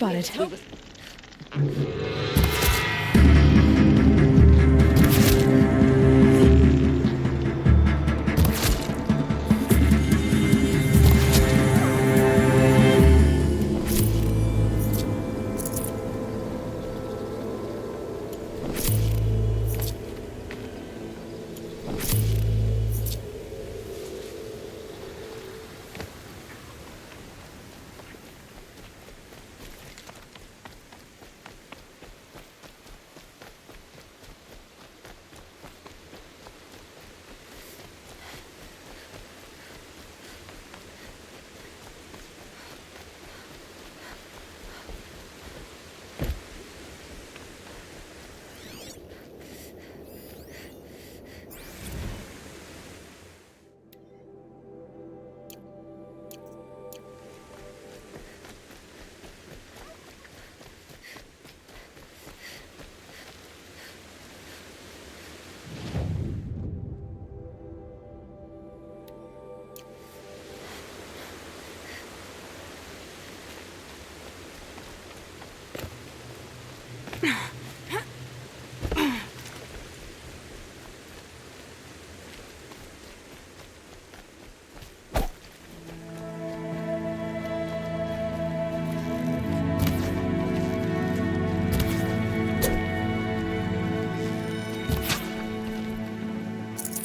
Spotted.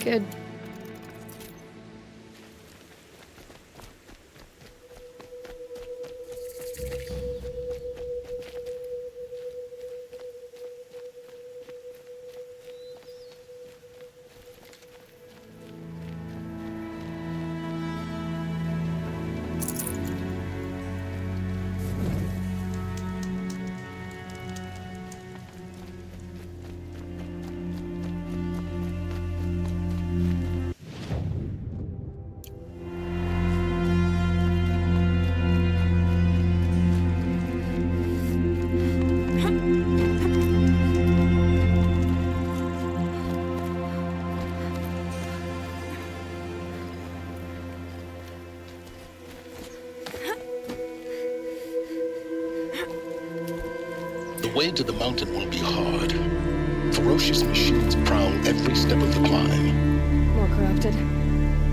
Good. The way to the mountain will be hard. Ferocious machines prowl every step of the climb. More corrupted.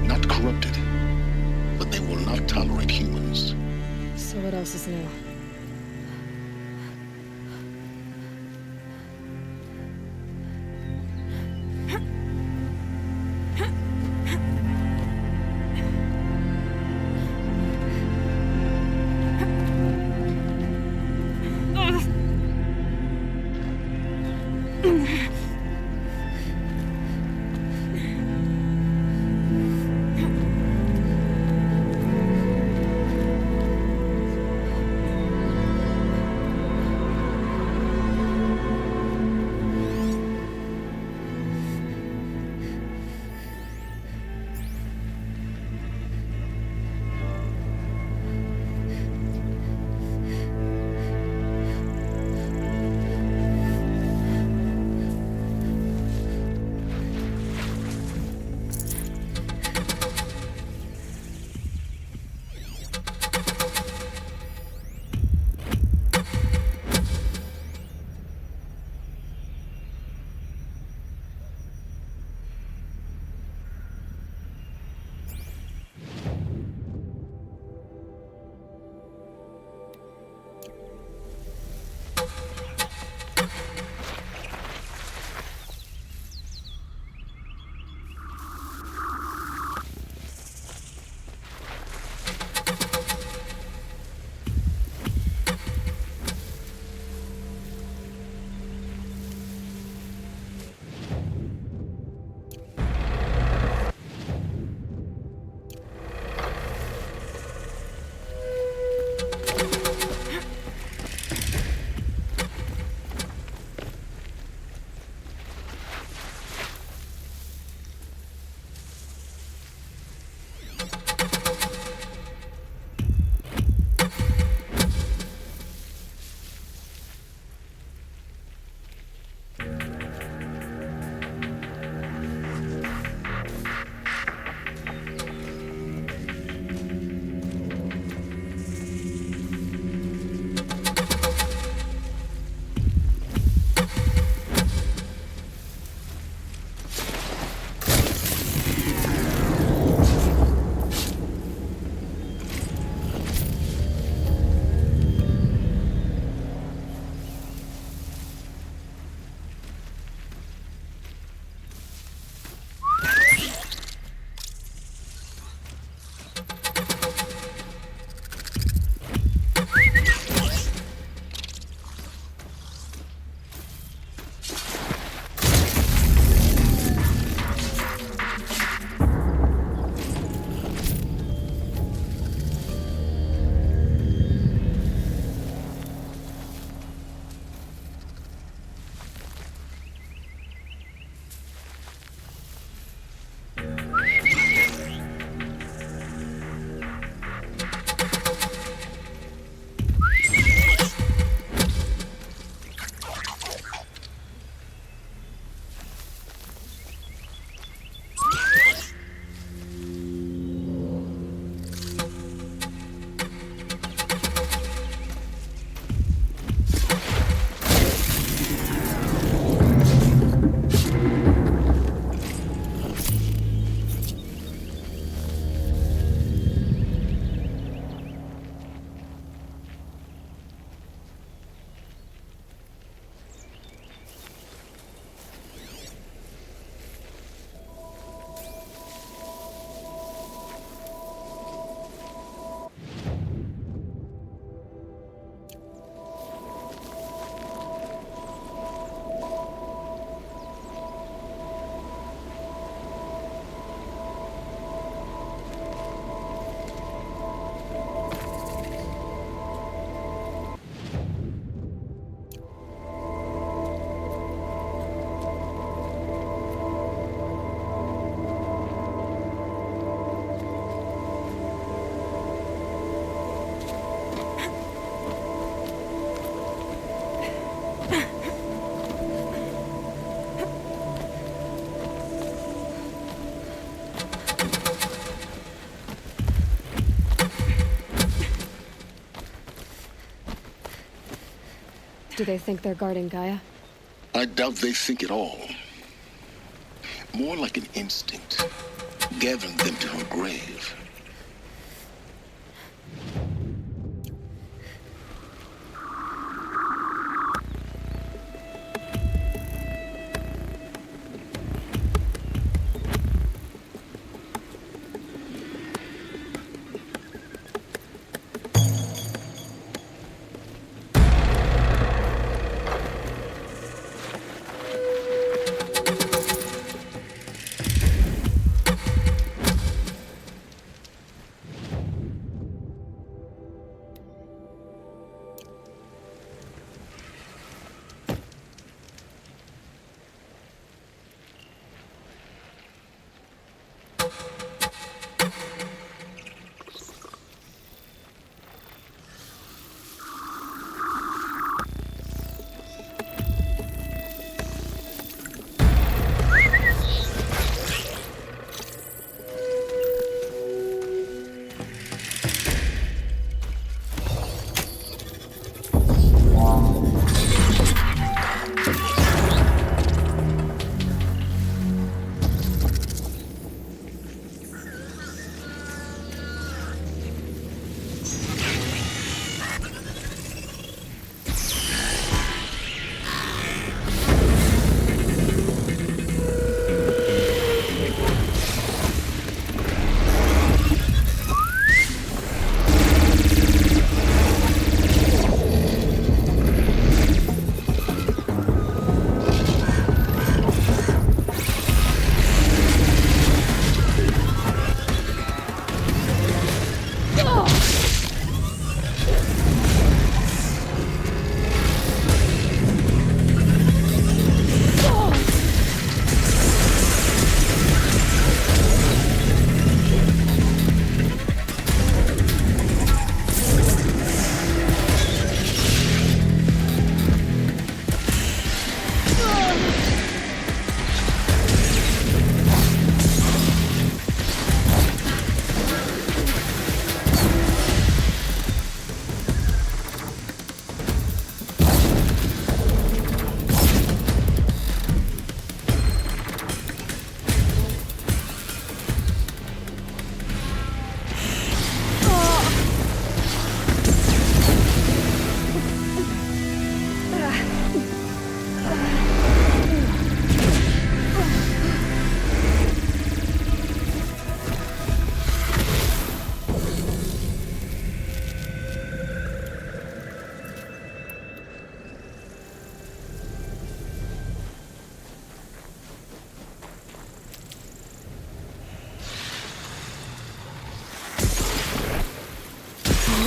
Not corrupted, but they will not tolerate humans. So what else is new? Do they think they're guarding Gaia? I doubt they think at all. More like an instinct, gathering them to her grave.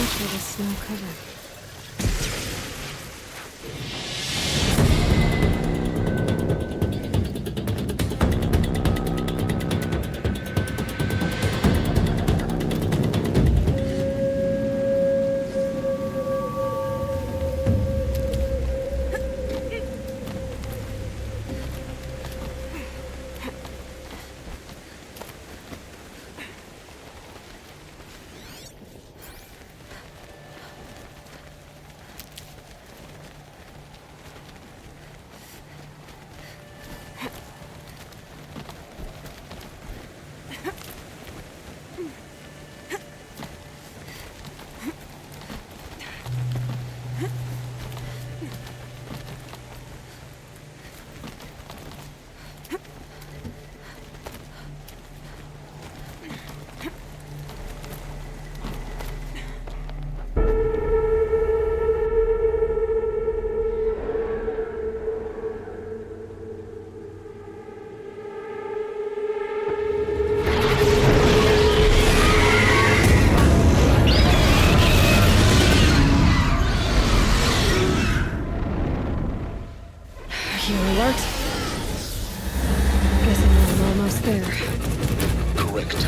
For the snow cover. You alert? Guessing I'm almost there. Correct.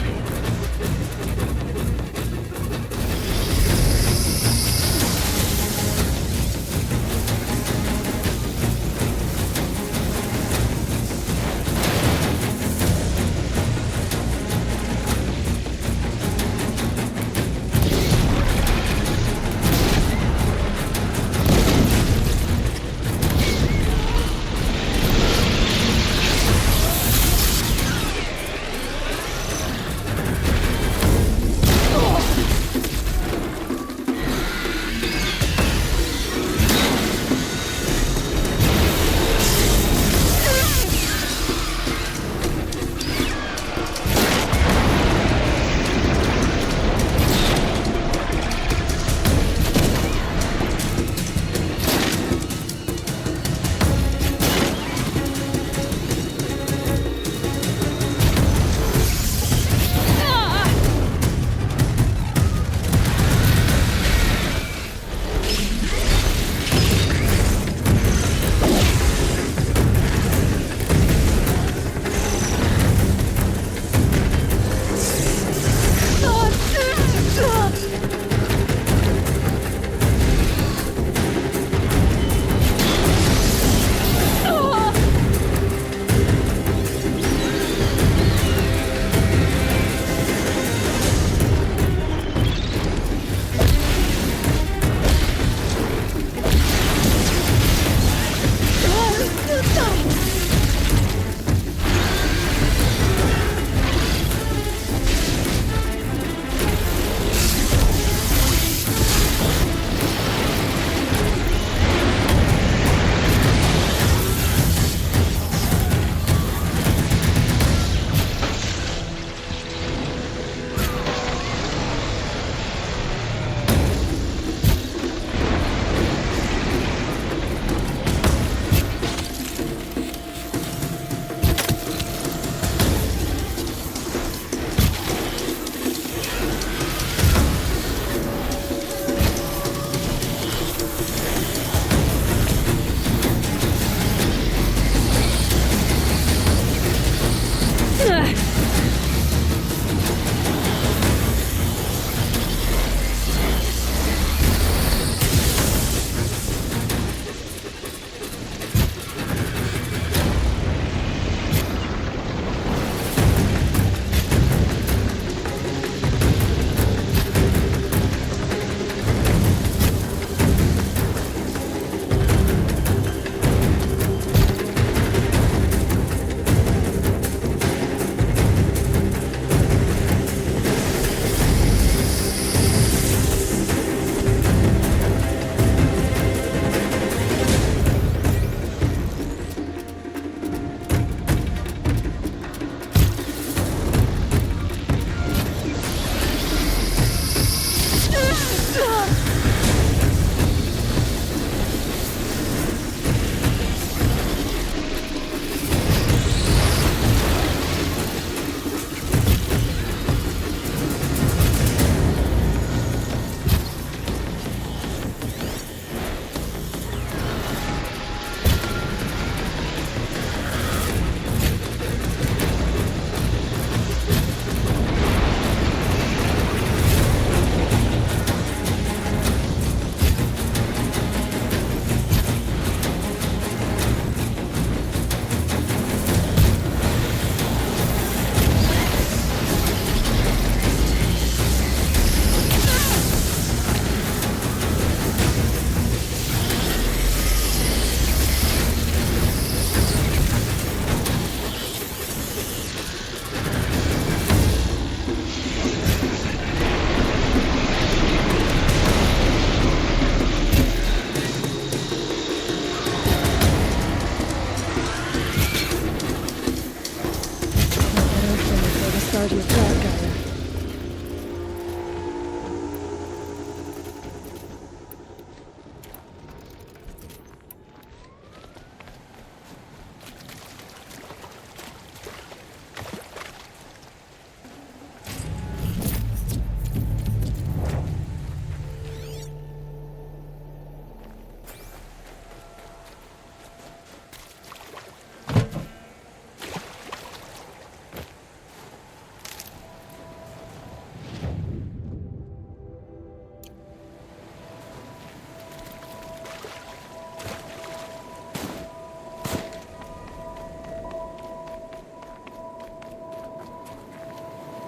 Guard your gut, Gaia.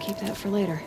Keep that for later.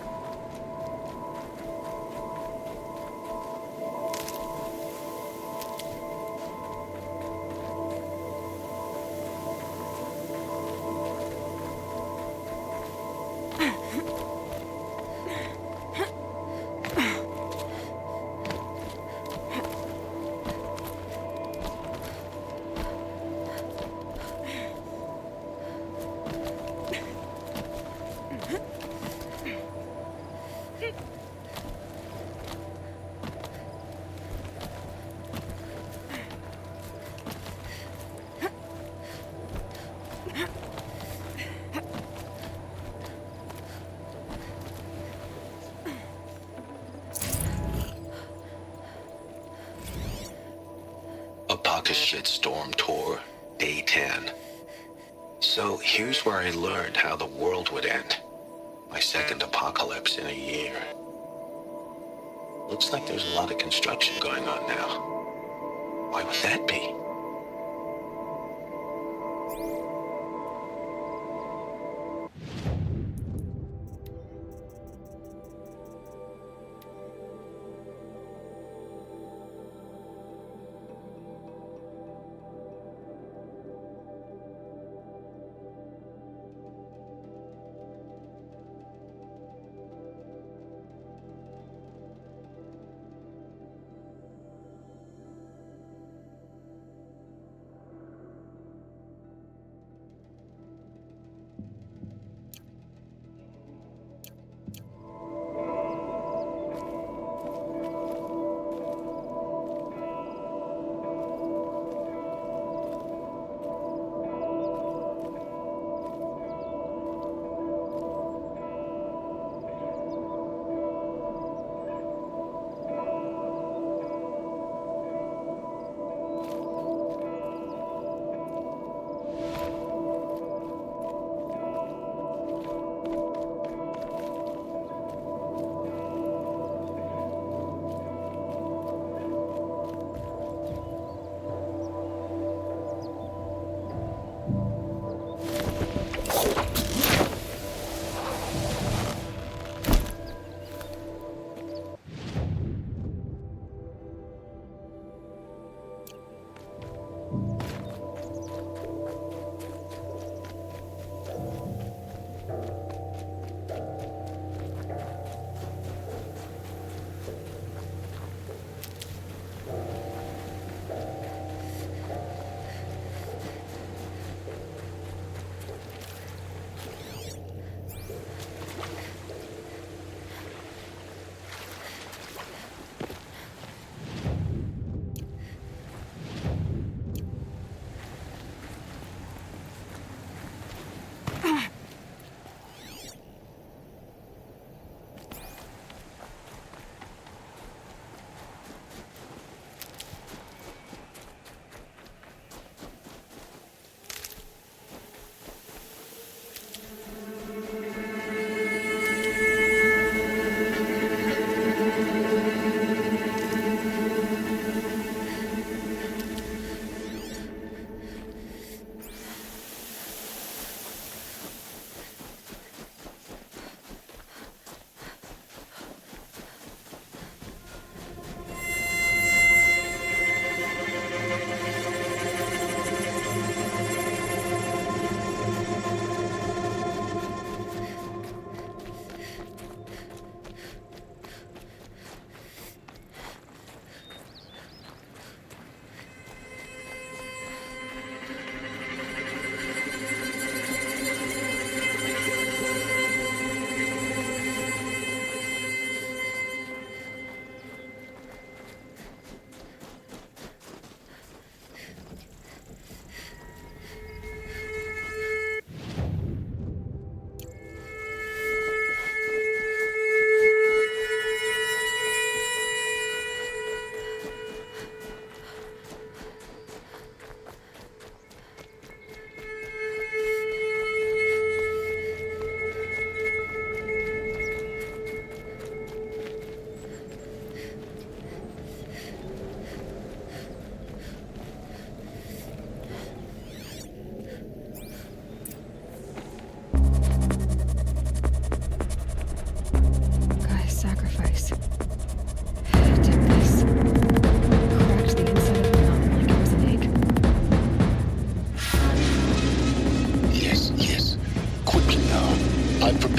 Shitstorm Tour, Day 10. So here's where I learned how the world would end. My second apocalypse in a year. Looks like there's a lot of construction going on now. Why would that be?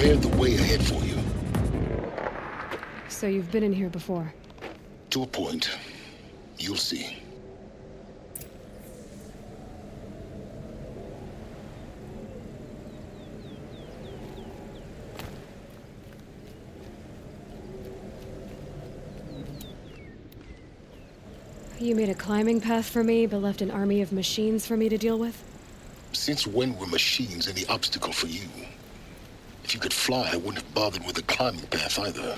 prepared the way ahead for you. So you've been in here before. To a point. You'll see. You made a climbing path for me, but left an army of machines for me to deal with? Since when were machines any obstacle for you? If you could fly, I wouldn't have bothered with the climbing path either.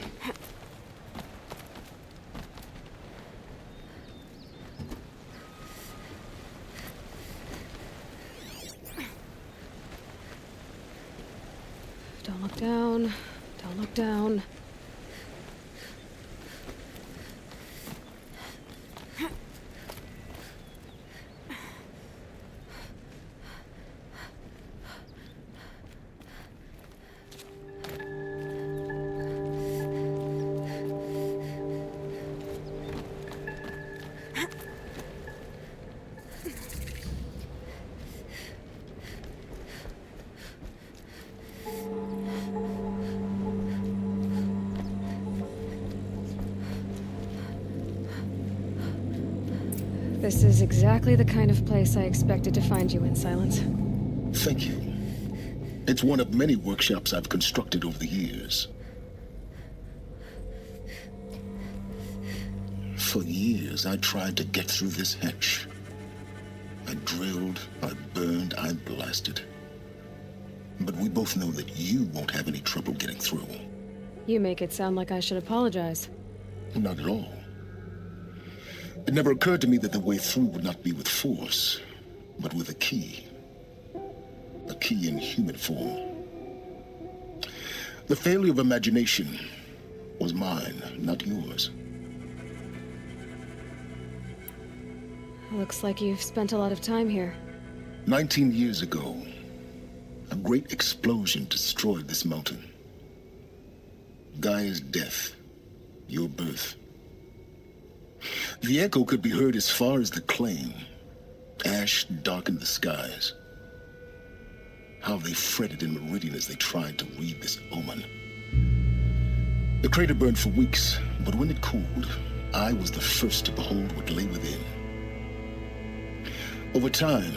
Don't look down. Don't look down. This is exactly the kind of place I expected to find you in, Silence. Thank you. It's one of many workshops I've constructed over the years. For years, I tried to get through this hatch. I drilled, I burned, I blasted. But we both know that you won't have any trouble getting through. You make it sound like I should apologize. Not at all. It never occurred to me that the way through would not be with force, but with a key. A key in human form. The failure of imagination was mine, not yours. Looks like you've spent a lot of time here. 19 years ago, a great explosion destroyed this mountain. Gaia's death, your birth. The echo could be heard as far as the claim. Ash darkened the skies. How they fretted in Meridian as they tried to read this omen. The crater burned for weeks, but when it cooled, I was the first to behold what lay within. Over time,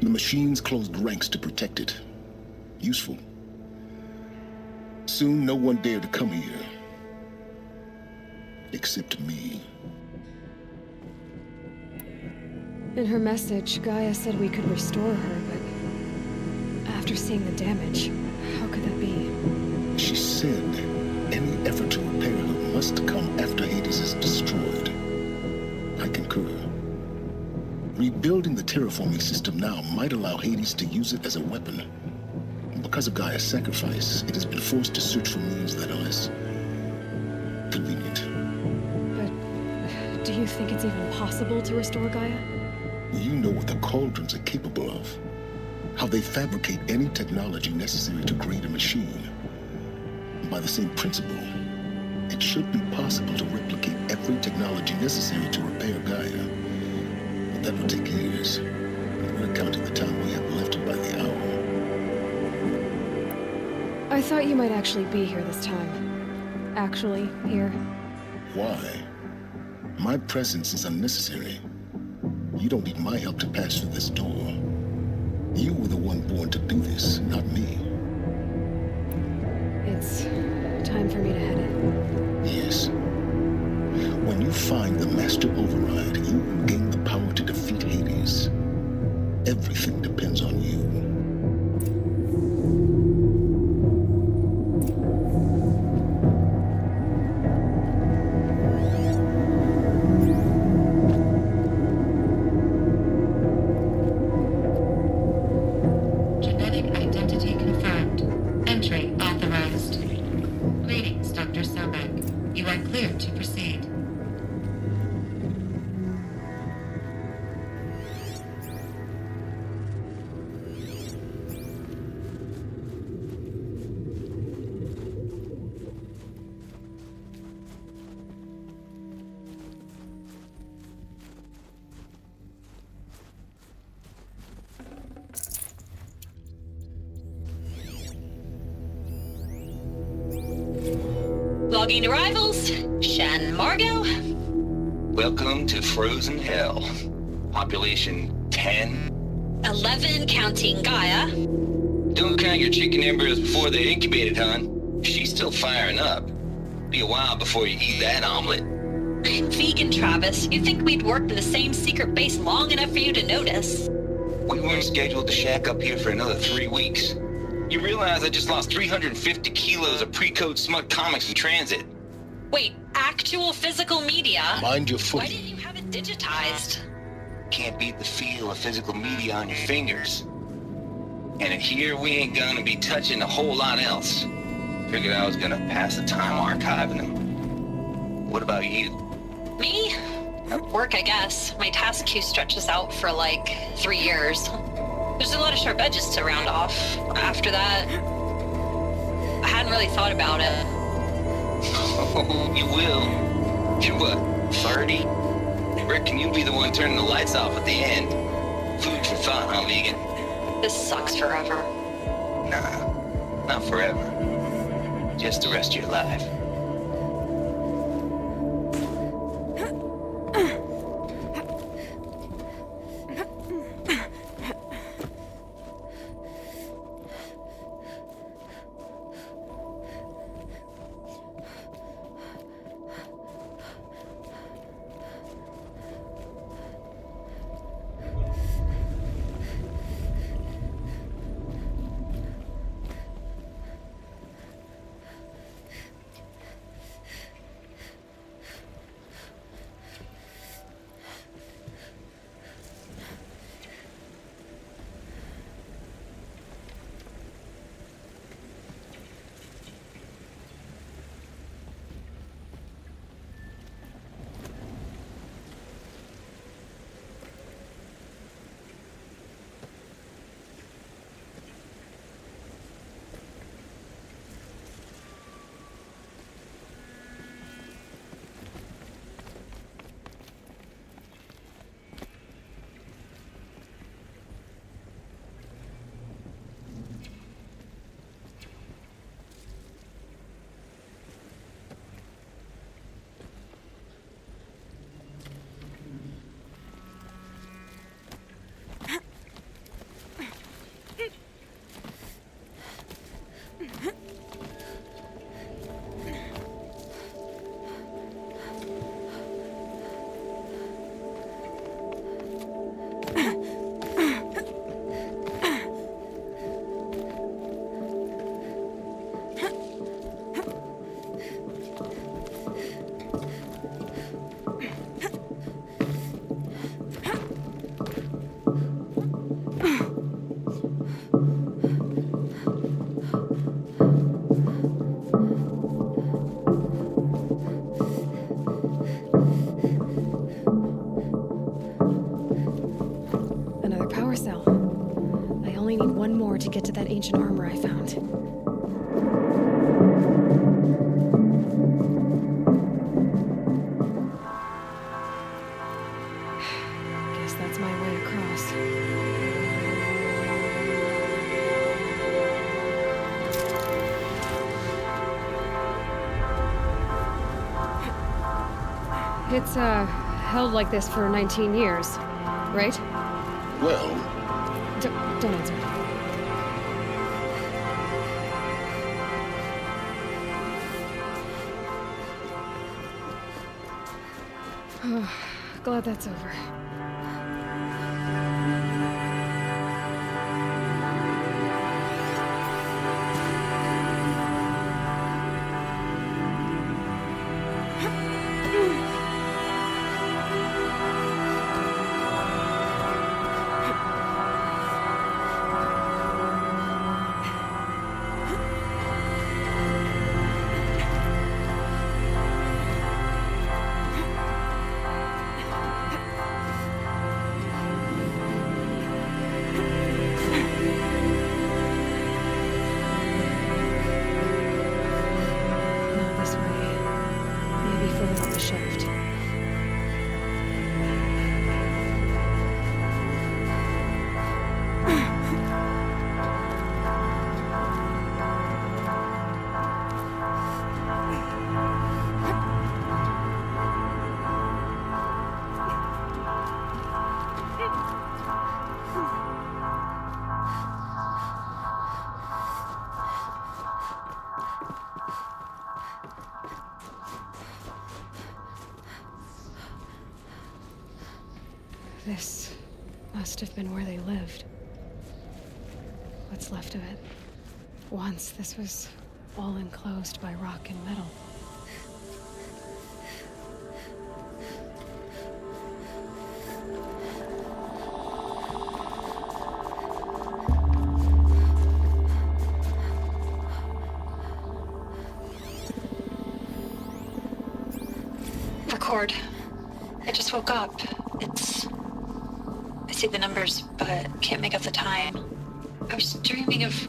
the machines closed ranks to protect it. Useful. Soon, no one dared to come here. Except me. In her message, Gaia said we could restore her, but after seeing the damage, how could that be? She said any effort to repair her must come after Hades is destroyed. I concur. Rebuilding the terraforming system now might allow Hades to use it as a weapon. Because of Gaia's sacrifice, it has been forced to search for means that are less convenient. But do you think it's even possible to restore Gaia? You know what the Cauldrons are capable of. How they fabricate any technology necessary to create a machine. By the same principle, it should be possible to replicate every technology necessary to repair Gaia. But that would take years. And we're counting the time we have left by the hour. I thought you might actually be here this time. Actually, here. Why? My presence is unnecessary. You don't need my help to pass through this door. You were the one born to do this, not me. It's time for me to head in. Yes. When you find the Master Override, you will gain the power to defeat Hades. Everything depends on you. Logging arrivals. Shan Margot. Welcome to Frozen Hell. Population 10. 11 counting Gaia. Don't count your chicken embryos before they're incubated, hon. She's still firing up. Be a while before you eat that omelet. I'm vegan, Travis. You'd think we'd worked in the same secret base long enough for you to notice. We weren't scheduled to shack up here for another 3 weeks. You realize I just lost 350 kilos of pre-code smut comics in transit. Wait, actual physical media? Mind your Why footing. didn't you have it digitized? Can't beat the feel of physical media on your fingers. And in here, we ain't gonna be touching a whole lot else. Figured I was gonna pass the time archiving them. What about you? Me? Work, I guess. My task queue stretches out for like 3 years. There's a lot of sharp edges to round off. After that, I hadn't really thought about it. Oh, you will. You're what, 30? Reckon you'll be the one turning the lights off at the end. Food for thought, huh, vegan? This sucks forever. Nah, not forever. Just the rest of your life. To get to that ancient armor I found. Guess that's my way across. It's, held like this for 19 years, right? Well, Don't answer. Glad that's over. This must have been where they lived. What's left of it. Once, this was all enclosed by rock and metal. Record. I just woke up. I see the numbers, but can't make out the time. I was dreaming of...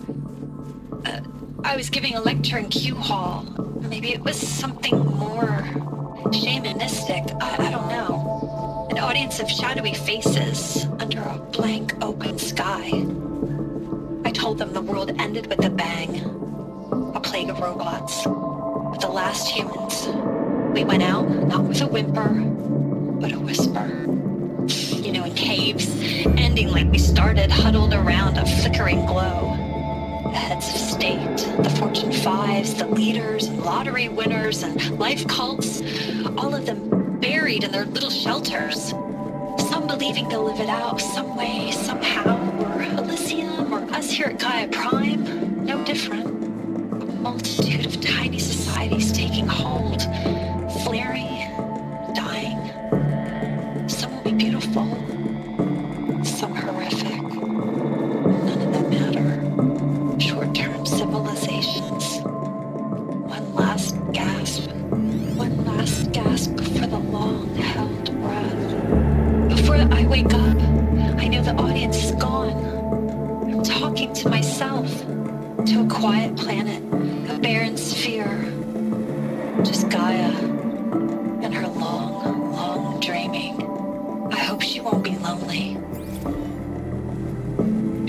I was giving a lecture in Q Hall. Maybe it was something more shamanistic. I don't know. An audience of shadowy faces under a blank open sky. I told them the world ended with a bang. A plague of robots. With the last humans. We went out, not with a whimper, but a whisper. You know, in caves, ending like we started, huddled around a flickering glow. The heads of state, the Fortune 5s, the leaders, and lottery winners, and life cults, all of them buried in their little shelters. Some believing they'll live it out some way, somehow, or Elysium, or us here at Gaia Prime, no different. A multitude of tiny societies taking hold, flaring, dying. Some will be beautiful, some horrific. None of them matter. Short-term civilizations. One last gasp. One last gasp before the long-held breath. Before I wake up, I know the audience is gone. I'm talking to myself, to a quiet planet, a barren sphere. Just Gaia and her long, long dreaming. I hope she won't be lonely.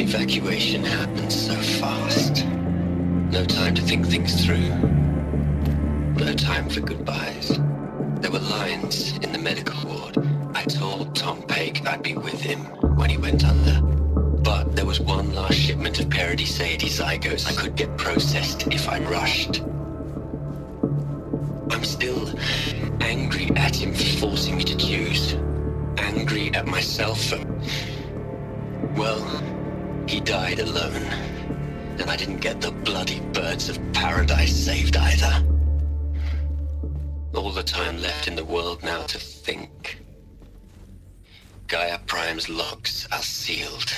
Evacuation happened so fast. No time to think things through. No time for goodbyes. There were lines in the medical ward. I told Tom Pake I'd be with him when he went under. But there was one last shipment of Paradiseidae zygotes I could get processed if I rushed. I'm still angry at him for forcing me to choose. Angry at myself for... Well, he died alone. And I didn't get the bloody birds of paradise saved either. All the time left in the world now to think. Gaia Prime's logs are sealed.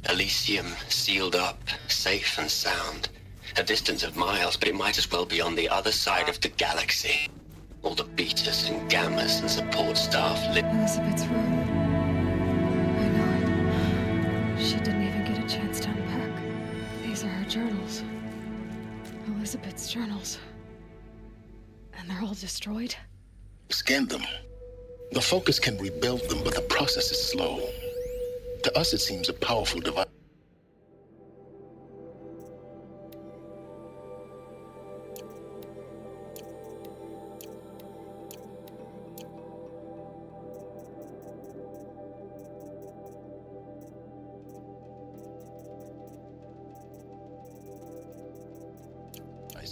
Elysium sealed up, safe and sound. A distance of miles, but it might as well be on the other side of the galaxy. All the betas and gammas and support staff Elizabeth's room. I know it. She didn't even get a chance to unpack. These are her journals. Elizabeth's journals. And they're all destroyed? Scan them. The Focus can rebuild them, but the process is slow. To us, it seems a powerful device.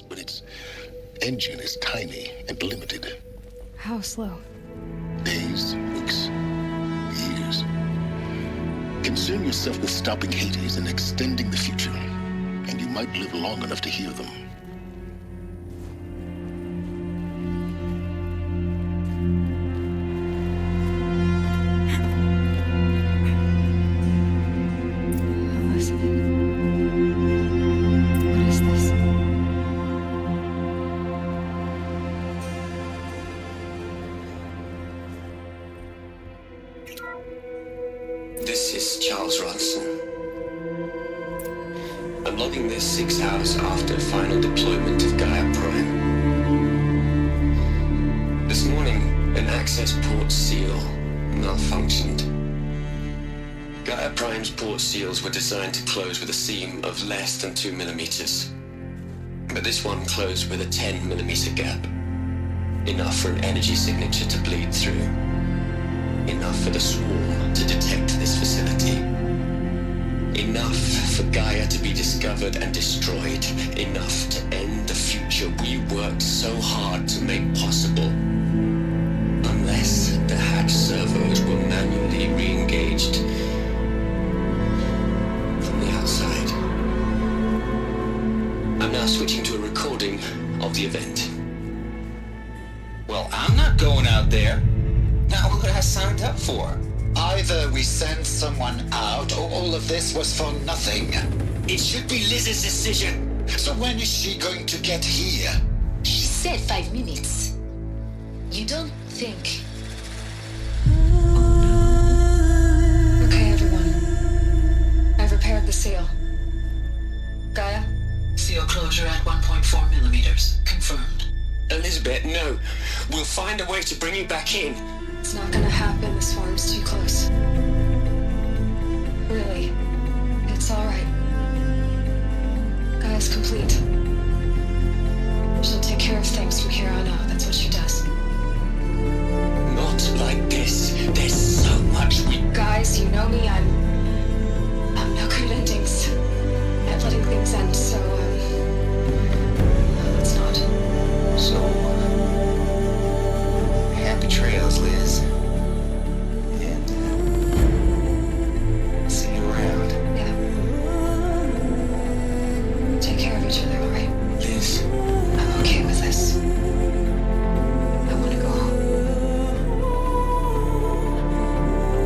But its engine is tiny and limited. How slow? Days, weeks, years. Concern yourself with stopping Hades and extending the future, and you might live long enough to hear them. This is Charles Ronson. I'm logging this 6 hours after final deployment of Gaia Prime. This morning, an access port seal malfunctioned. Gaia Prime's port seals were designed to close with a seam of less than 2 millimeters. But this one closed with a 10 millimeter gap. Enough for an energy signature to bleed through. Enough for the swarm to detect this facility. Enough for Gaia to be discovered and destroyed. Enough to end the future we worked so hard to make possible. Unless the hatch servos were manually re-engaged. now switching to a recording of the event. Well, I'm not going out there. Not what I signed up for. Either we send someone out, or all of this was for nothing. It should be Liz's decision. So when is she going to get here? She said 5 minutes. You don't think... Okay, everyone. I've repaired the seal. Gaia? Seal closure at 1.4 millimeters. Confirmed. Elizabeth, no. We'll find a way to bring you back in. It's not gonna happen. This farm's too close. Really. It's alright. Gaia's complete. She'll take care of things from here on out. That's what she does. Not like this. There's so much we... Guys, you know me. I'm no good at endings. At letting things end, so, let's not. So, happy trails, Liz. And, see you around. Yeah. Take care of each other, alright? Liz. I'm okay with this. I want to go home.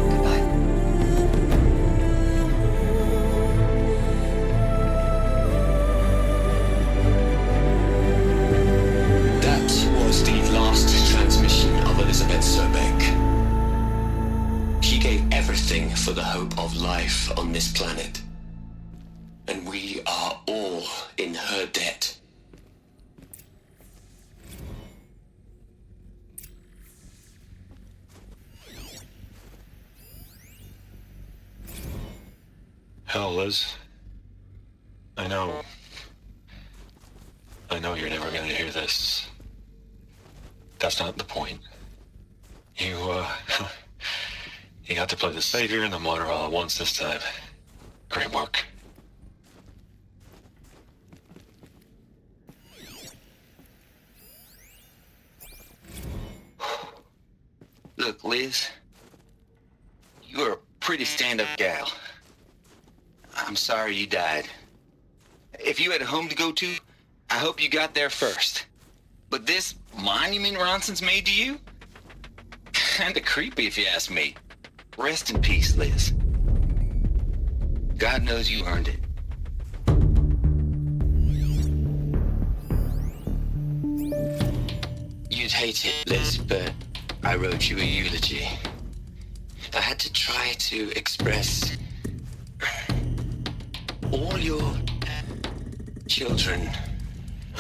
Goodbye. That was the last transmission of Elizabeth Sobek. She gave everything for the hope of life on this planet. And we are all in her debt. Hell, Liz. I know you're never gonna hear this. That's not the point. You got to play the savior and the martyr all at once this time. Great work. Look, Liz. You're a pretty stand-up gal. I'm sorry you died. If you had a home to go to, I hope you got there first. But this monument Ronson's made to you? Kinda creepy if you ask me. Rest in peace, Liz. God knows you earned it. You'd hate it, Liz, but I wrote you a eulogy. I had to try to express all your children.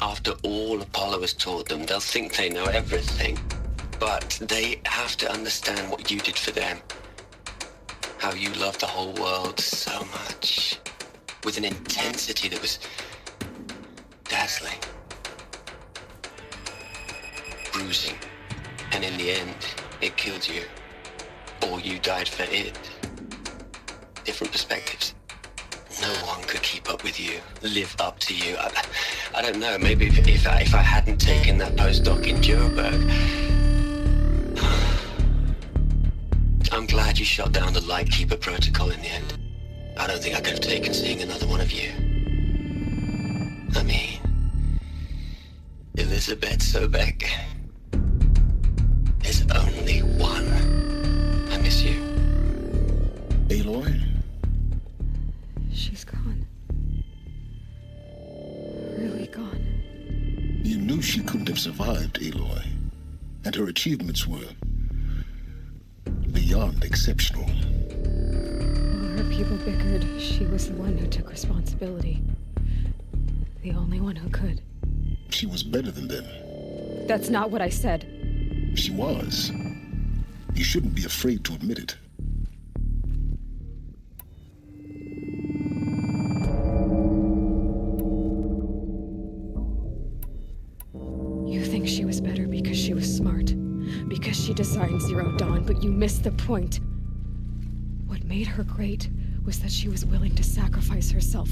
After all Apollo has taught them, they'll think they know everything. But they have to understand what you did for them. How you loved the whole world so much. With an intensity that was dazzling. Bruising. And in the end, it killed you. Or you died for it. Different perspectives. No one could keep up with you, live up to you. I don't know, maybe if I hadn't taken that postdoc in Joburg. I'm glad you shot down the Lightkeeper protocol in the end. I don't think I could have taken seeing another one of you. I mean, Elizabeth Sobek. There's only one. I miss you. Aloy? She's gone. Really gone. You knew she couldn't have survived, Aloy. And her achievements were beyond exceptional. While her people bickered, she was the one who took responsibility. The only one who could. She was better than them. That's not what I said. She was. You shouldn't be afraid to admit it. You think she was better because she was smart, because she designed Zero Dawn, but you missed the point. What made her great was that she was willing to sacrifice herself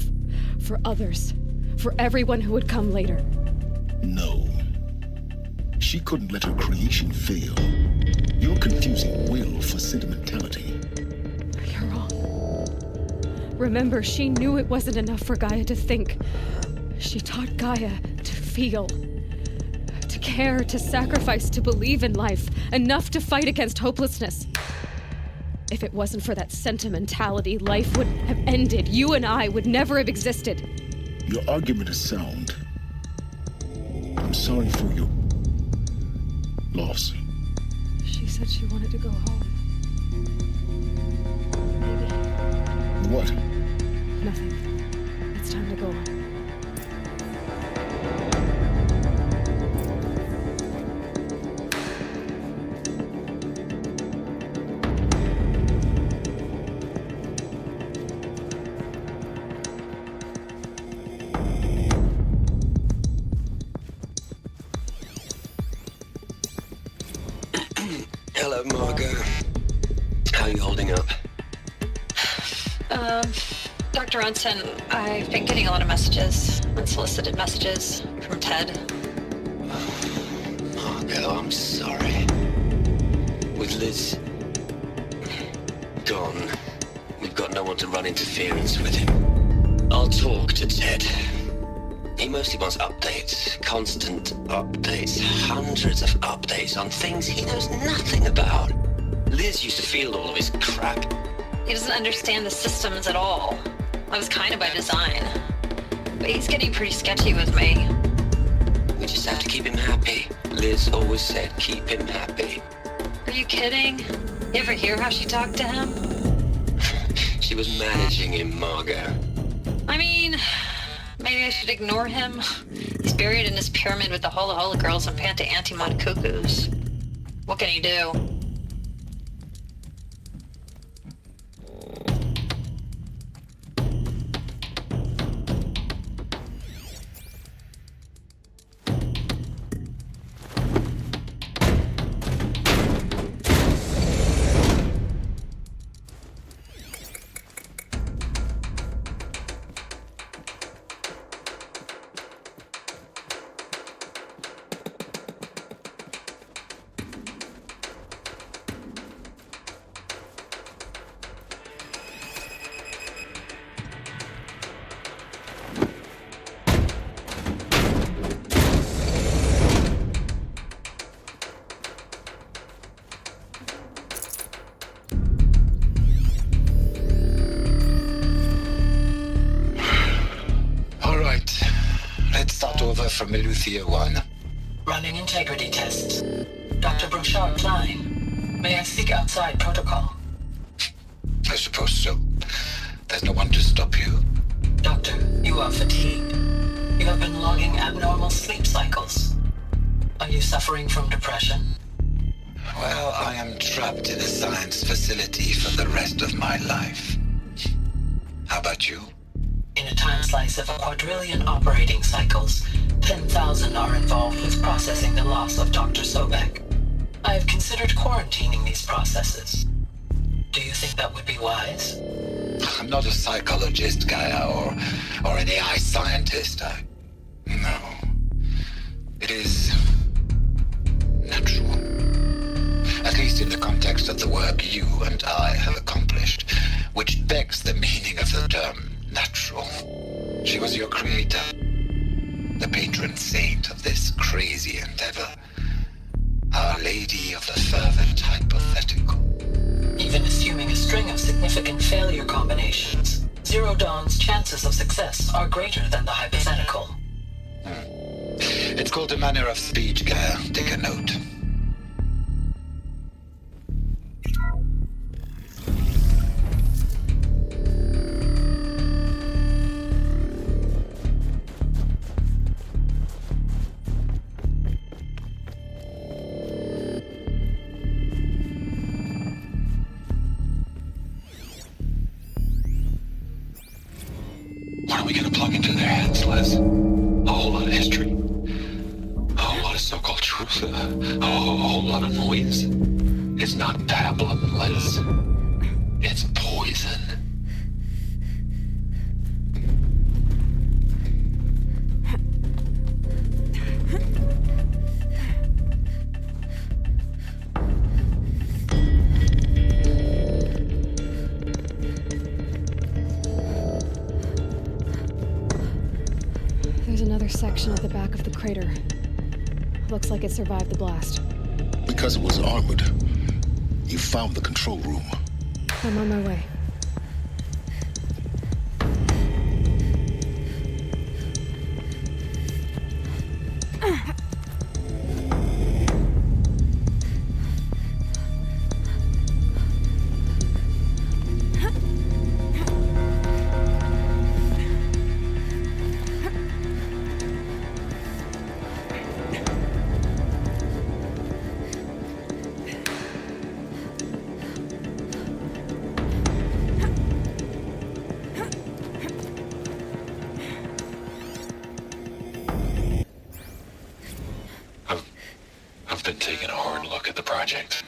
for others, for everyone who would come later. No. She couldn't let her creation fail. You're confusing will for sentimentality. You're wrong. Remember, she knew it wasn't enough for Gaia to think. She taught Gaia to feel, to care, to sacrifice, to believe in life, enough to fight against hopelessness. If it wasn't for that sentimentality, life would have ended. You and I would never have existed. Your argument is sound. I'm sorry for your loss. She said she wanted to go home. Maybe. What? Nothing. It's time to go on. Hello, Margot. How are you holding up? Dr. Ronson, I've been getting a lot of messages, unsolicited messages from Ted. Margot, I'm sorry. With Liz gone, we've got no one to run interference with him. I'll talk to Ted. He mostly wants updates, constant updates, hundreds of updates on things he knows nothing about. Liz used to field all of his crap. He doesn't understand the systems at all. That was kind of by design. But he's getting pretty sketchy with me. We just have to keep him happy. Liz always said keep him happy. Are you kidding? You ever hear how she talked to him? She was managing him, Margot. I mean, maybe I should ignore him. He's buried in his pyramid with the Hola Hola girls and Panta Antimon cuckoos. What can he do? From Eleuthia 1. Running integrity tests. Dr. Brouchard Klein. May I speak outside protocol? I suppose so. There's no one to stop you. Doctor, you are fatigued. You have been logging abnormal sleep cycles. Are you suffering from depression? Well, I am trapped in a science facility for the rest of my life. How about you? In a time slice of a quadrillion operating cycles, 10,000 are involved with processing the loss of Dr. Sobek. I have considered quarantining these processes. Do you think that would be wise? I'm not a psychologist, Gaia, or an AI scientist. No. It is natural. At least in the context of the work you and I have accomplished, which begs the meaning of the term natural. She was your creator. The patron saint of this crazy endeavor. Our Lady of the Fervent Hypothetical. Even assuming a string of significant failure combinations, Zero Dawn's chances of success are greater than the hypothetical. It's called a manner of speech, Gaia. Take a note. What are we gonna plug into their heads, Liz? A whole lot of history. A whole lot of so-called truth. A whole lot of noise. It's not pablum, Liz. It's poison. another section at the back of the crater. Looks like it survived the blast. Because it was armored, you found the control room. I'm on my way. I've been taking a hard look at the project.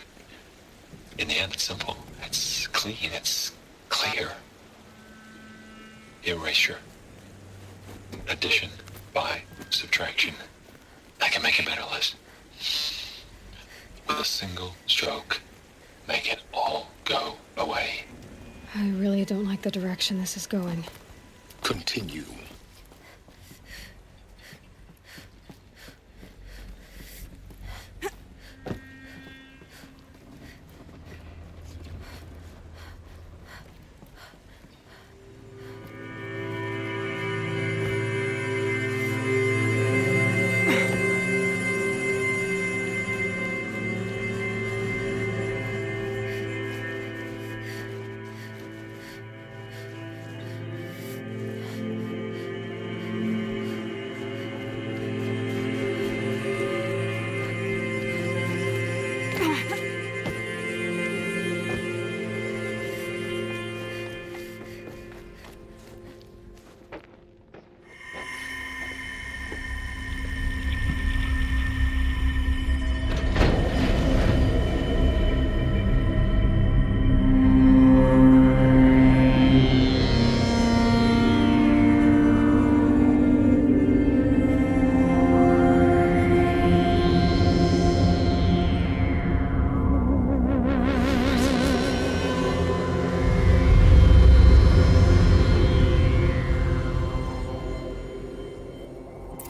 In the end, it's simple. It's clean. It's clear. Erasure. Addition. By. Subtraction. I can make a better list. With a single stroke, make it all go away. I really don't like the direction this is going. Continue.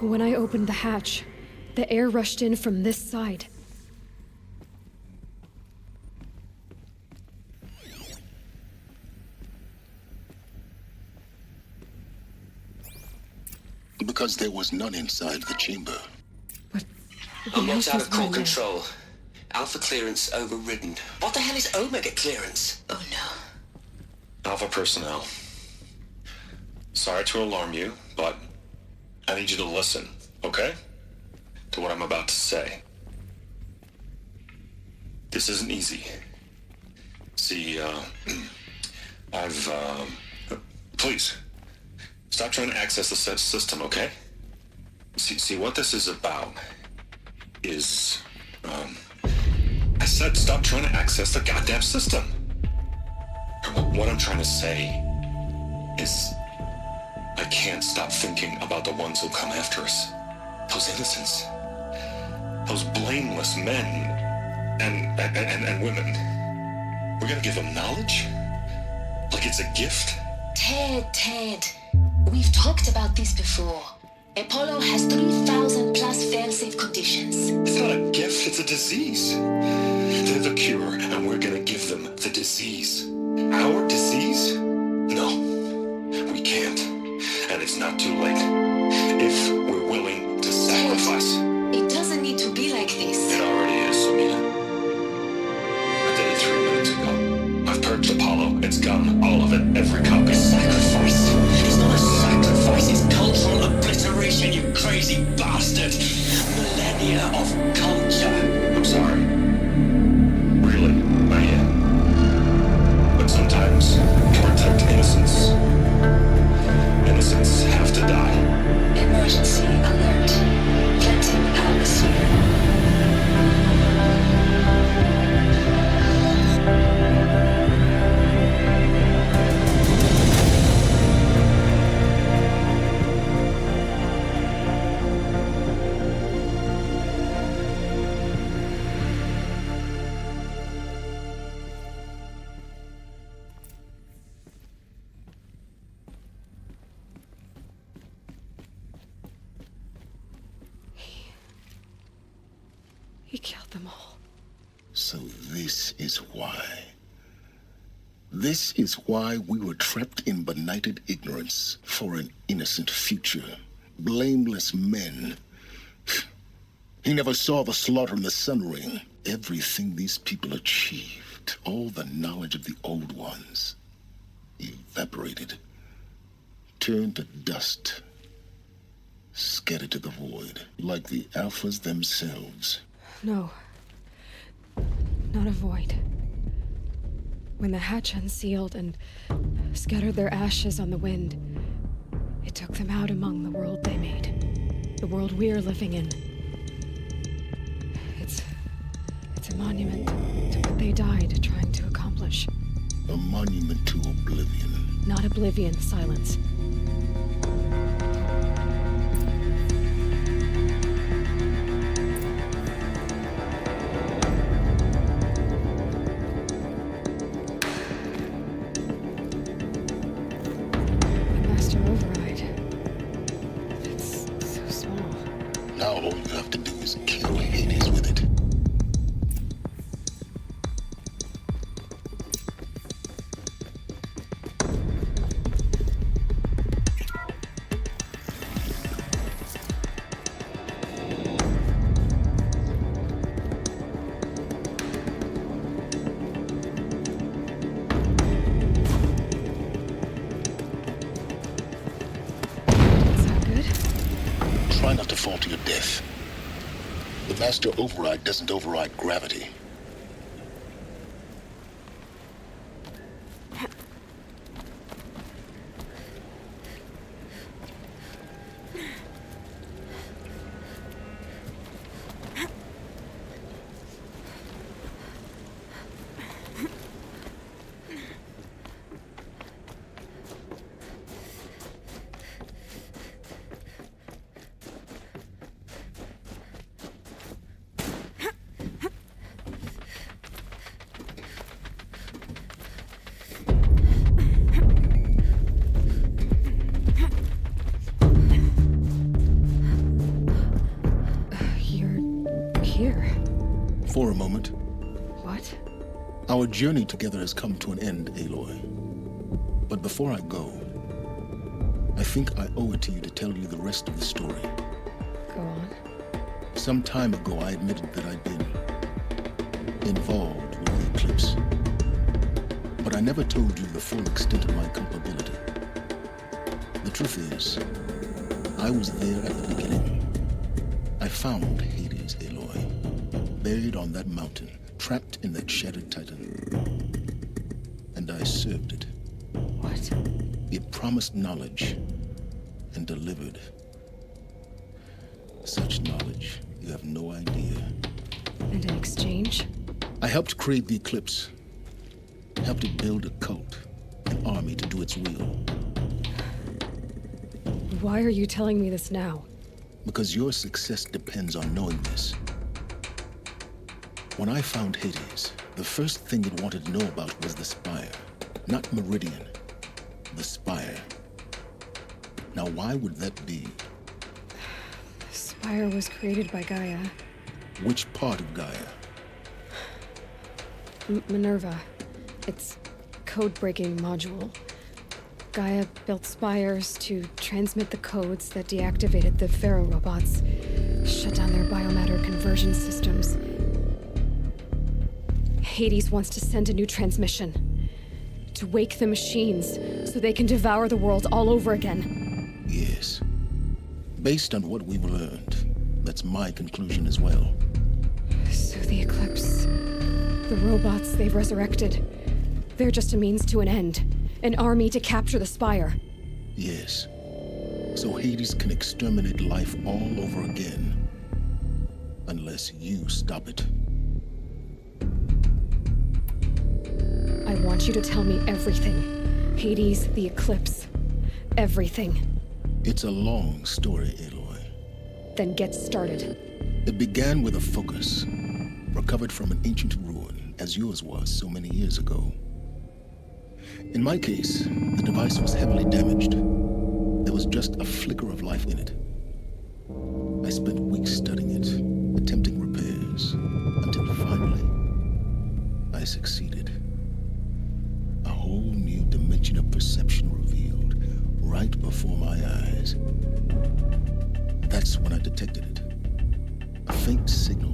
When I opened the hatch, the air rushed in from this side. Because there was none inside the chamber. But Unlocked out of core control. Alpha clearance overridden. What the hell is Omega clearance? Oh no. Alpha personnel. Sorry to alarm you, but I need you to listen, okay? To what I'm about to say. This isn't easy. See, please, stop trying to access the system, okay? See, what this is about is, I said stop trying to access the goddamn system. What I'm trying to say is, I can't stop thinking about the ones who'll come after us. Those innocents. Those blameless men and women. We're gonna give them knowledge? Like it's a gift? Ted. We've talked about this before. Apollo has 3,000 plus fail-safe conditions. It's not a gift, it's a disease. They're the cure, and we're gonna give them the disease. Our disease? No, we can't. And it's not too late. If we're willing to sacrifice. It doesn't need to be like this. It already is, Samina. I did it 3 minutes ago. I've purged Apollo. It's gone. All of it. Every copy. Sacrifice? It's not a sacrifice, it's cultural obliteration, you crazy bastard! Millennia of culture. I'm sorry. Really, I am. But sometimes, to protect innocence, innocents have to die. Emergency alert. Planting atmosphere. He killed them all. So this is why. This is why we were trapped in benighted ignorance for an innocent future. Blameless men. He never saw the slaughter in the Sun Ring. Everything these people achieved, all the knowledge of the old ones, evaporated, turned to dust, scattered to the void, like the Alphas themselves. No. Not a void. When the hatch unsealed and scattered their ashes on the wind, it took them out among the world they made. The world we're living in. It's a monument to what they died trying to accomplish. A monument to oblivion. Not oblivion, Silence. The master override. It's so small. Now all you have to do is kill Hades with it. Try not to fall to your death. The master override doesn't override gravity. For a moment. What? Our journey together has come to an end, Aloy. But before I go, I think I owe it to you to tell you the rest of the story. Go on. Some time ago, I admitted that I'd been involved with the eclipse. But I never told you the full extent of my culpability. The truth is, I was there at the beginning. I found Hades, Aloy, buried on that mountain, trapped in that shattered titan. And I served it. What? It promised knowledge and delivered. Such knowledge, you have no idea. And in exchange? I helped create the eclipse. Helped it build a cult, an army to do its will. Why are you telling me this now? Because your success depends on knowing this. When I found Hades, the first thing it wanted to know about was the Spire. Not Meridian, the Spire. Now, why would that be? The Spire was created by Gaia. Which part of Gaia? Minerva. Its code-breaking module. Gaia built spires to transmit the codes that deactivated the Pharaoh robots, shut down their biomatter conversion systems. Hades wants to send a new transmission. To wake the machines, so they can devour the world all over again. Yes. Based on what we've learned, that's my conclusion as well. So the Eclipse, the robots they've resurrected, they're just a means to an end. An army to capture the Spire. Yes. So Hades can exterminate life all over again. Unless you stop it. I want you to tell me everything. Hades, the Eclipse. Everything. It's a long story, Aloy. Then get started. It began with a focus, recovered from an ancient ruin, as yours was so many years ago. In my case, the device was heavily damaged. There was just a flicker of life in it. I spent weeks studying it, attempting repairs. perception revealed right before my eyes. That's when I detected it. A faint signal.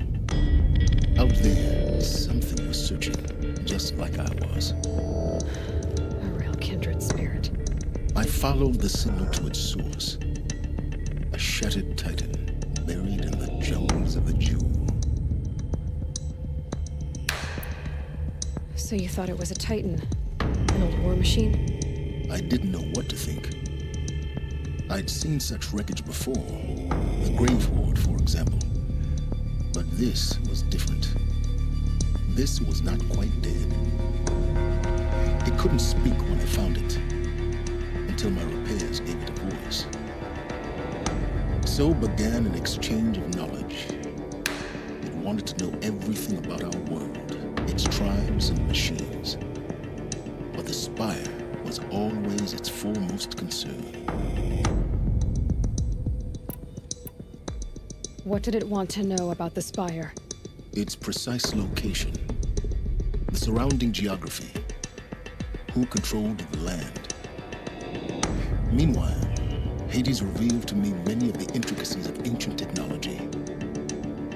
Out there, something was searching, just like I was. A real kindred spirit. I followed the signal to its source. A shattered titan buried in the jungles of the Jewel. So you thought it was a Titan? An old war machine? I didn't know what to think. I'd seen such wreckage before. The Grave Horde, for example. But this was different. This was not quite dead. It couldn't speak when I found it, until my repairs gave it a voice. So began an exchange of knowledge. It wanted to know everything about our world, its tribes and machines. But the Spire was always its foremost concern. What did it want to know about the Spire? Its precise location, the surrounding geography, who controlled the land. Meanwhile, Hades revealed to me many of the intricacies of ancient technology.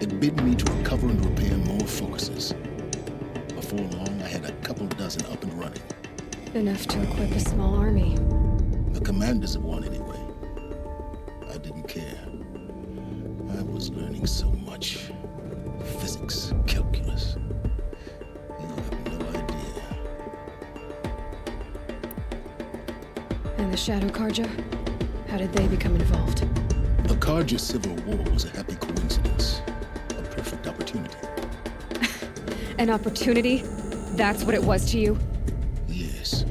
It bid me to recover and repair more focuses. Before long, I had a couple dozen up and running. Enough to equip a small army. The commanders of one, anyway. I didn't care. I was learning so much. Physics, calculus. You have no idea. And the Shadow Karja? How did they become involved? The Karja Civil War was a happy coincidence. A perfect opportunity. An opportunity? That's what it was to you? Yes.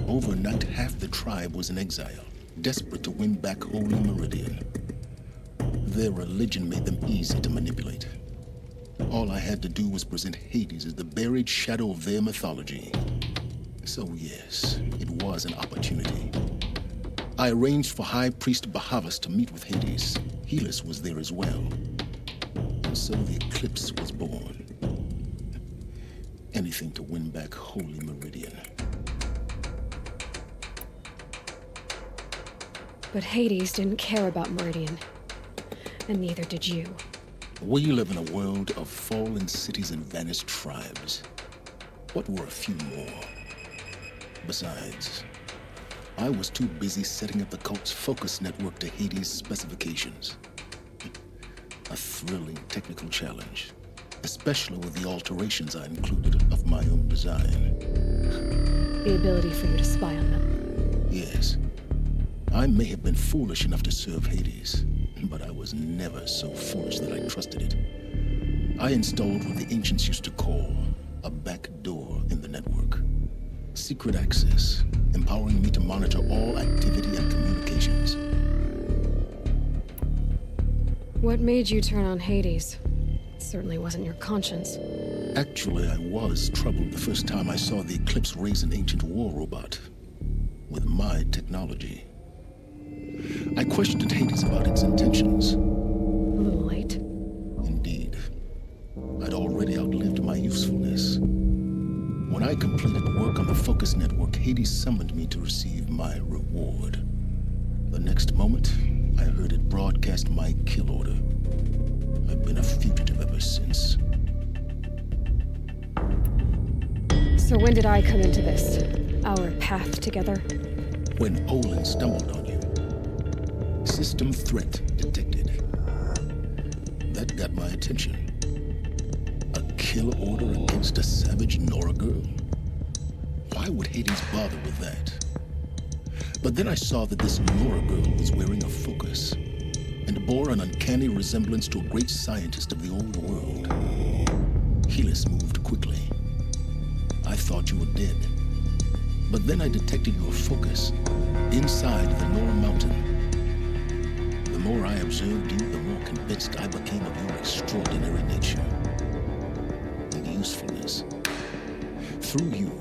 Overnight, half the tribe was in exile, desperate to win back Holy Meridian. Their religion made them easy to manipulate. All I had to do was present Hades as the buried shadow of their mythology. So yes, it was an opportunity. I arranged for High Priest Bahavas to meet with Hades. Helis was there as well. And so the eclipse was born. Anything to win back Holy Meridian. But Hades didn't care about Meridian. And neither did you. We live in a world of fallen cities and vanished tribes. What were a few more? Besides, I was too busy setting up the cult's focus network to Hades' specifications. A thrilling technical challenge, especially with the alterations I included of my own design. The ability for you to spy on them. Yes. I may have been foolish enough to serve Hades, but I was never so foolish that I trusted it. I installed what the ancients used to call a back door in the network. Secret access, empowering me to monitor all activity and communications. What made you turn on Hades? It certainly wasn't your conscience. Actually, I was troubled the first time I saw the Eclipse raise an ancient war robot. With my technology. I questioned Hades about its intentions. A little late. Indeed. I'd already outlived my usefulness. When I completed work on the Focus Network, Hades summoned me to receive my reward. The next moment, I heard it broadcast my kill order. I've been a fugitive ever since. So when did I come into this? Our path together? When Olin stumbled on you. System threat detected. That got my attention. A kill order against a savage Nora girl? Why would Hades bother with that? But then I saw that this Nora girl was wearing a focus and bore an uncanny resemblance to a great scientist of the old world. Helis moved quickly. I thought you were dead. But then I detected your focus inside the Nora mountain. The more I observed you, the more convinced I became of your extraordinary nature and usefulness. Through you,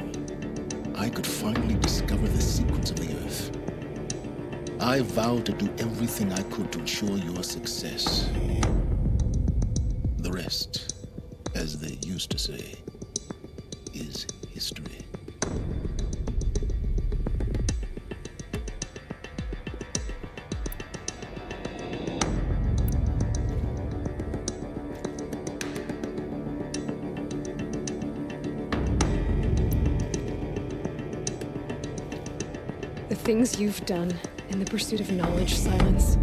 I could finally discover the secrets of the Earth. I vowed to do everything I could to ensure your success. The rest, as they used to say, is history. things you've done in the pursuit of knowledge, Silence.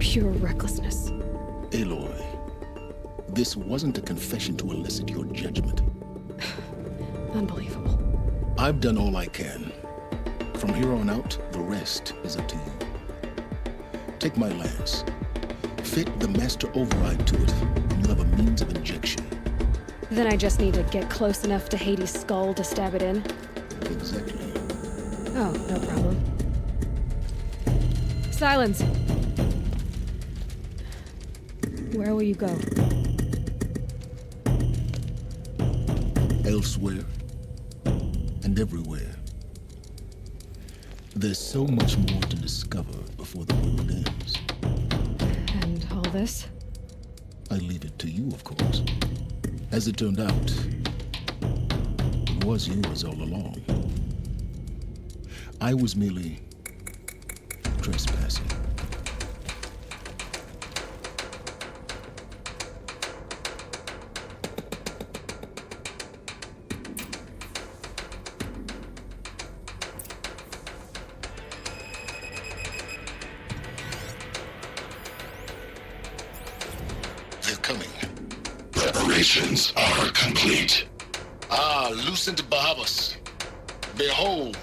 Pure recklessness. Aloy, this wasn't a confession to elicit your judgment. Unbelievable. I've done all I can. From here on out, the rest is up to you. Take my lance. Fit the master override to it, and you'll have a means of injection. Then I just need to get close enough to Hades' skull to stab it in? Exactly. Oh, no problem. Silence! Where will you go? Elsewhere. And everywhere. There's so much more to discover before the world ends. And all this? I leave it to you, of course. As it turned out, it was yours all along. I was merely trespassing. They're coming. Preparations are complete. Ah, Lucent Bahavas. Behold,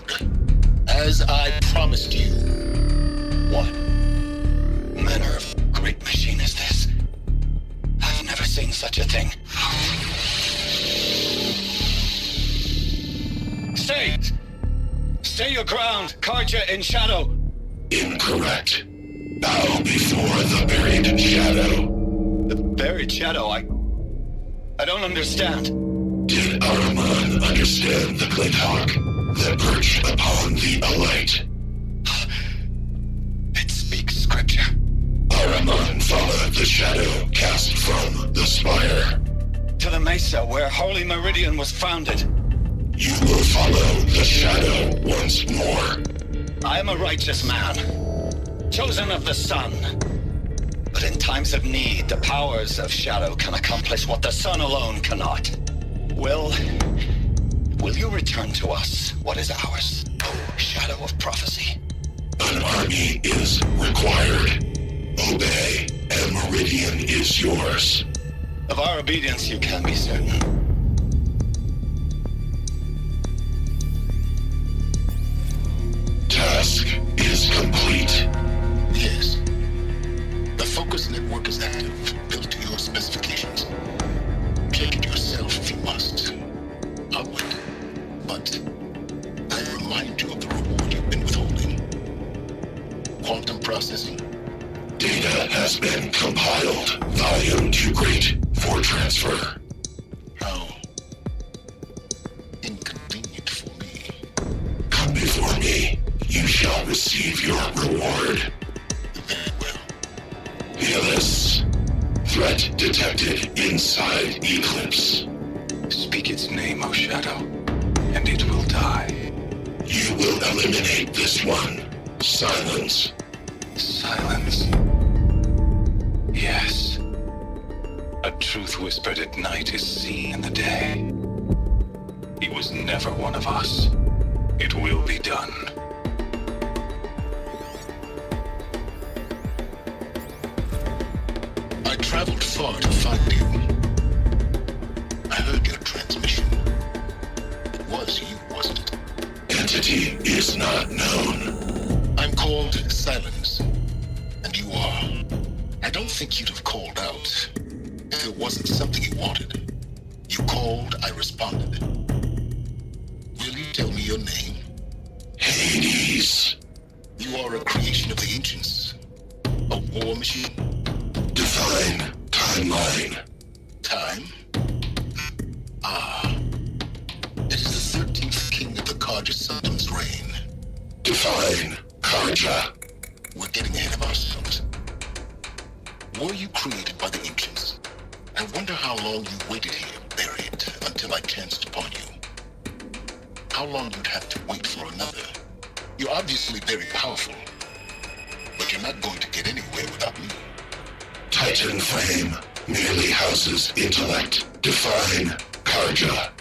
as I promised you. What manner of great machine is this? I've never seen such a thing. Stay! Stay your ground, Karja in shadow! Incorrect. Bow before the buried shadow. The buried shadow, I don't understand. Did Araman understand the Glinthawk that perched upon the alight? It speaks scripture. Araman followed the shadow cast from the spire. To the mesa where Holy Meridian was founded. You will follow the shadow once more. I am a righteous man, chosen of the sun. But in times of need, the powers of shadow can accomplish what the sun alone cannot. Will you return to us what is ours, O shadow of prophecy? An army is required. Obey, and Meridian is yours. Of our obedience you can be certain. Task is complete. Yes. The focus network is active, built to your specifications. Check it yourself if you must. I'll wait. But I'll remind you of the reward you've been withholding. Quantum processing. Data has been compiled. Volume too great for transfer. How inconvenient for me. Come before me. You shall receive your reward. Very well. Fearless. Threat detected inside Eclipse. Speak its name, O shadow, and it will die. You will eliminate this one. Silence. Silence. Yes. A truth whispered at night is seen in the day. He was never one of us. It will be done. I traveled far to find you. I heard your transmission. It was you, wasn't it? Entity is not known. I'm called Silence, and you are. I don't think you'd have called out if it wasn't something you wanted. You called, I responded. Will you tell me your name? Hades. You are a creation of the ancients. A war machine? Define timeline. Time? Ah. It is the 13th king of the Karja Sultan's reign. Define Karja. We're getting ahead of ourselves. Were you created by the ancients? I wonder how long you waited here, buried, until I chanced upon you. How long you'd have to wait for another. You're obviously very powerful, but you're not going to get anywhere without me. Titan Flame merely houses intellect. Define Karja.